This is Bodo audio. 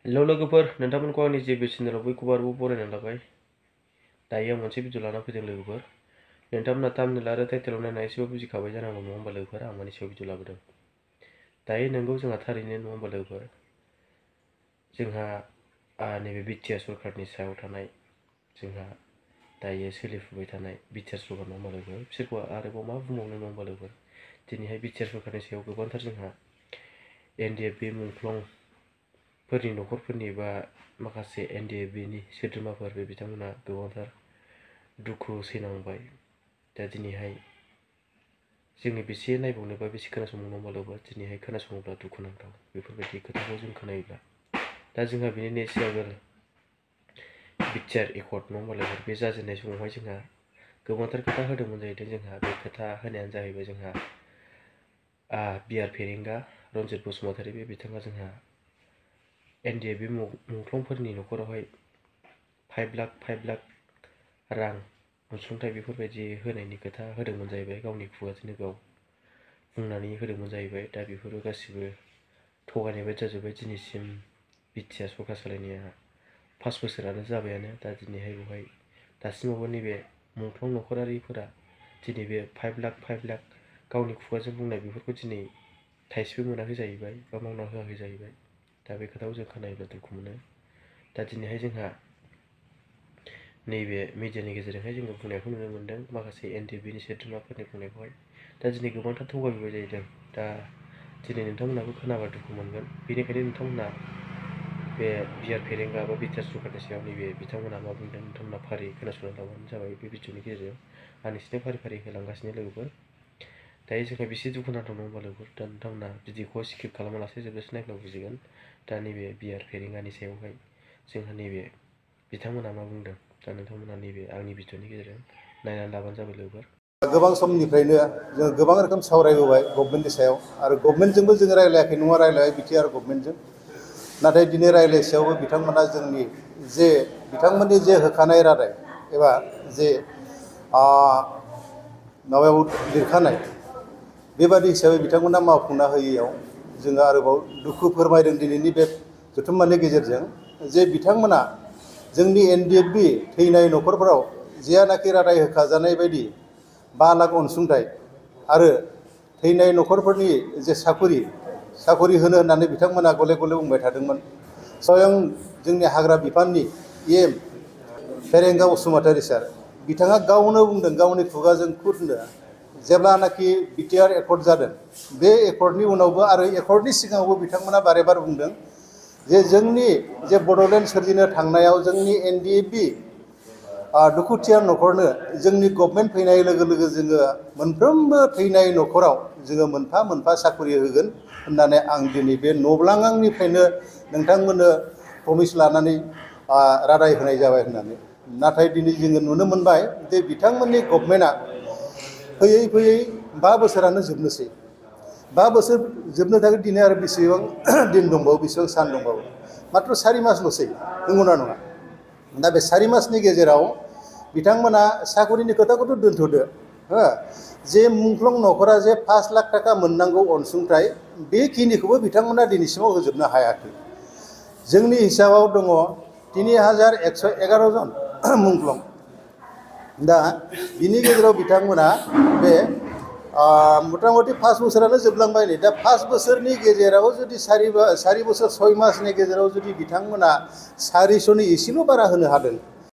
हेलौ लोगोफोर, नोंथांमोनखौ आंनि जेबि चेनेलाव बयखौबो आरोबाव बरायना लाबाय। दायो आं मोनसे भिडिअ लाना फैदों लोगोफोर। नोंथांमोना थाम्बनेल आरो टाइटेलाव नायना एसेबाबो बुजिखाबाय जानांगौ, नङा होमबा लोगोफोर? आं मानि सायाव भिडिअ लाबोदों। दायो नोंगौ जोंहा थारैनो, नङा होमबा लोगोफोर? जोंहा नैबे बिटिआर सरकारनि सायाव थानाय, जोंहा दायो सोलिफुबाय थानाय बिटिआर सरकार, नङा होमबा लोगोफोर? बिसोरखौ आरोबाव मा बुंबावनो, नङा होमबा लोगोफोर? दिनैहाय बिटिआर सरकारनि सायाव गोबांथार जोंहा एनडिएफबि मुंख्लंफोरनि न'खरफोरनि बा माखासे एनडिएफबिनि सोद्रोमाफोर, बे बिथांमोना गोबांथार दुखु सैनांबाय। दा दिनैहाय जोङो बेसे नायबावनो बा बेसे खोनासंनो, नङा होमबा लोगोफोर? दिनैहाय खोनासङोब्ला दुखुनांथाव बेफोरबायदि खोथाखौ जों खोनायोब्ला। दा जोंहा बिनिनो एसे आगोल बिटिआर एकर्ड, नङा होमबा लोगोफोर? बे जाजेननाय समावहाय जोंहा गोबांथार खोथा होदोंमोन जाहैदों। जोंहा बे खोथा होनायानो जाहैबाय जोंहा बिआर फेरेंगा रन्जित बसुमतारी, बे बिथाङा जोंहा एनडिएफबि मुंख्लंफोरनि न'खरावहाय 5 लाख रां अनसुंथाइ बेफोरबायदि होनायनि खोथा होदोंमोन जाहैबाय। गावनि खुगाजोंनो गाव बुंनानै होदोंमोन जाहैबाय। दा बेफोरो गासिबो थगायनाय बायदि जाजोब्बाय। दिनैसिम बिटिआर सरकार सालायनाया 5 बोसोरानो जाबायानो। दा दिनैहाय बेवहाय दासिमावबो नैबे मुंख्लं न'खरारिफोरा दिनै बे 5 लाख गावनि खुगाजों बुंनाय बेफोरखौ दिनै थाइसेबो मोनाखै जाहैबाय, बा मावना होआखै जाहैबाय। दा बे खोथाखौ जों खोनायोब्ला दुखु मोनो। दा दिनैहाय जोंहा नैबे मिडियानि गेजेरजोंहाय जोङो बुंनायखौ नुनो मोन्दों, माखासे एनडिएफबिनि सोद्रोमाफोरनि बुंनायखौहाय। दा दिनै गोबांथार थगायबोबाय जाहैदों। दा दिनै नोंथांमोनाबो खोनाबा दुखु मोनगोन। बेनिखायनो नोंथांमोना बे बिआर फेरेंगा बा बिटिआर सरकारनि सायाव नैबे बिथांमोना मा बुंदों, नोंथांमोना फारियै खोनासंना लाबानो जाबाय। बे भिडिअनि गेजेरजों आं नोंसिनो फारि होलांगासिनो लोगोफोर। दायो जोंहा बेसे दुखुनांथाव, नङा होमबा लोगोफोर? दा नोंथांमोना भिडिअखौ स्किप खालामालासे जोबजासिम नायब्ला बुजिगोन। दा नैबे बिआर फेरेंगानि सायावहाय जोंहा नैबे बिथांमोना मा बुंदों। दा नोंथांमोना नैबे आंनि भिडिअनि गेजेरजों नायनानै लाबानो जाबाय लोगोफोर। गोबां समनिफ्रायनो जों गोबां रोखोम सावरायबोबाय गभर्नमेन्टनि सायाव, आरो गभर्नमेन्टजोंबो जों रायलायाखै नङा, रायलायबाय बिटिआर गभर्नमेन्टजों। नाथाय दिनै रायलायसेयावबो बिथांमोना जोंनि जे बिथांमोननि जे होखानाय रादाय एबा जे माबायाव लिरखानाय बेबादि हिसाबै बिथांमोना मावफुंना होयैयाव जोङो आरोबाव दुखु फोरमायदों दिनैनि बे जथुम्मानि गेजेरजों, जे बिथांमोना जोंनि एनडिएफबि थैनाय न'खरफोराव जेयानाखि रादाय होखाजानाय बायदि 5 लाख अनसुंथाइ आरो थैनाय न'खरफोरनि जे साखरि होनो होननानै बिथांमोना गले गले बुंबाय थादोंमोन। स्वयं जोंनि हाग्रा बिफाननि एम फेरेंगा बसुमतारी सार, बिथाङा गावनो बुंदों, गावनि खुगाजों खुदनो, जेब्लानाखि बिटिआर एकर्ड जादों, बे एकर्डनि उनावबो आरो एकर्डनि सिगाङावबो बिथांमोना बारे बार बुंदों जे जोंनि जे बड'लेण्ड सोरजिनो थांनायाव जोंनि एनडिएफबि दुखुथिया न'खरनो जोंनि गभर्नमेन्ट फैनाय लोगो लोगो जोङो मोनफ्रोमबो थैनाय न'खराव जोङो मोनफा मोनफा साखरि होगोन होननानै आं दिनै बे न'ब्लाङांनिफ्रायनो नोंथांमोननो प्रमिस लानानै रादाय होनाय जाबाय होननानै। नाथाय दिनै जोङो नुनो मोनबाय जे बिथांमोननि गभर्नमेन्टआ फैयै 5 बोसोरानो जोबनोसै। 5 बोसोर जोबनो थाखाय दिनै आरो बेसेबां दिन दंबावो, बेसेबां सान दंबावो? मात्र 4 मासल'सै, नंगौना नङा? दा बे 4 मासनि गेजेराव बिथांमोना साखरिनि खोथाखौथ' दोनथ'दो, जे मुंख्लं न'खरा जे 5 लाख थाखा मोननांगौ अनसुंथाइ, बेखिनिखौबो बिथांमोना दिनैसिमाव होजोबनो हायाखै। जोंनि हिसाबाव दङ 3111 जन मुंख्लं। दा बिनि गेजेराव बिथांमोना बे मथा मथि 5 बोसोरानो जोबलांबाय नै। दा 5 बोसोरनि गेजेराव जुदि 4 बोसोर 6 मासनि गेजेराव जुदि बिथांमोना 400नि एसेल' बारा होनो हादों,